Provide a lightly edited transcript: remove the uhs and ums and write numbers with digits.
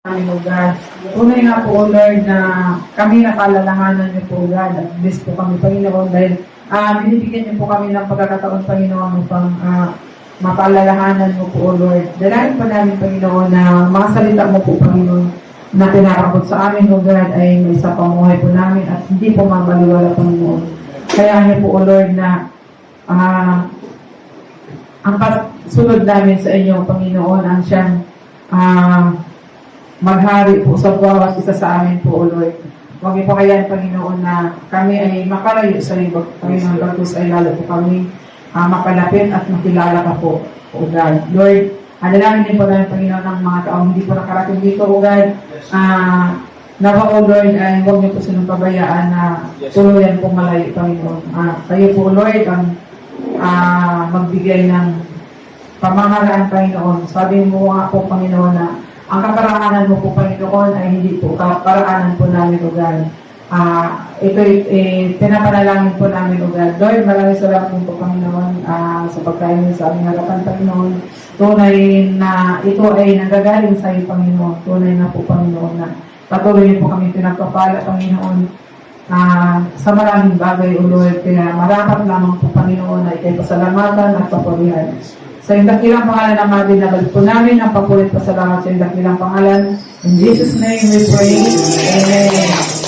namin, O God. Tunay nga po, O Lord, na kami napaalalahanan niyo po, O God. At bless po kami, Panginoon, dahil binibigyan niyo po kami ng pagkakataon, Panginoon, upang mapaalalahanan mo po, O Lord. Dalangin po namin, Panginoon, na mga salita mo po, Panginoon, na pinarabot sa amin, O God, ay may sa pamuhay po namin at hindi po mabaliwala, Panginoon. Kaya niyo po, O Lord, na ang pagsunod namin sa inyo, Panginoon, ang siyang maghari po sa bawat isa sa amin po, O Lord. Huwag niyo po kaya, Panginoon, na kami ay makalayo sa iyo, Panginoon, bagkus ay lalo po kami mapalapit at makilala ka po, O God. Lord, dalangin din po namin, Panginoon, ng mga taong hindi po nakarating dito, O God. Nawa, O Lord, ay huwag niyo po silang pabayaan na tuluyan po malayo, Panginoon. Kayo po, Lord, ang magbigay ng pamahalaan, Panginoon. Sabi mo nga po, Panginoon, na ang kaparaanan mo po, Panginoon, ay hindi po kaparaanan po namin, O God. Pinapanalangin po namin, O God. Lord, maraming salamat po, Panginoon, sa pagkain sa aming harapan, Panginoon. Tunay na ito ay nagagaling sa iyo, Panginoon. Tunay na po, Panginoon, na patuloy po kami pinagpapala, Panginoon, sa maraming bagay, O Lord. Kaya marapat lamang po, Panginoon, na ikay pasalamatan at papurihan. Sa iyong dakilang pangalan ng mga binabalik po namin ang papulit pasalamat sa iyong dakilang pangalan. In Jesus' name we pray. Amen.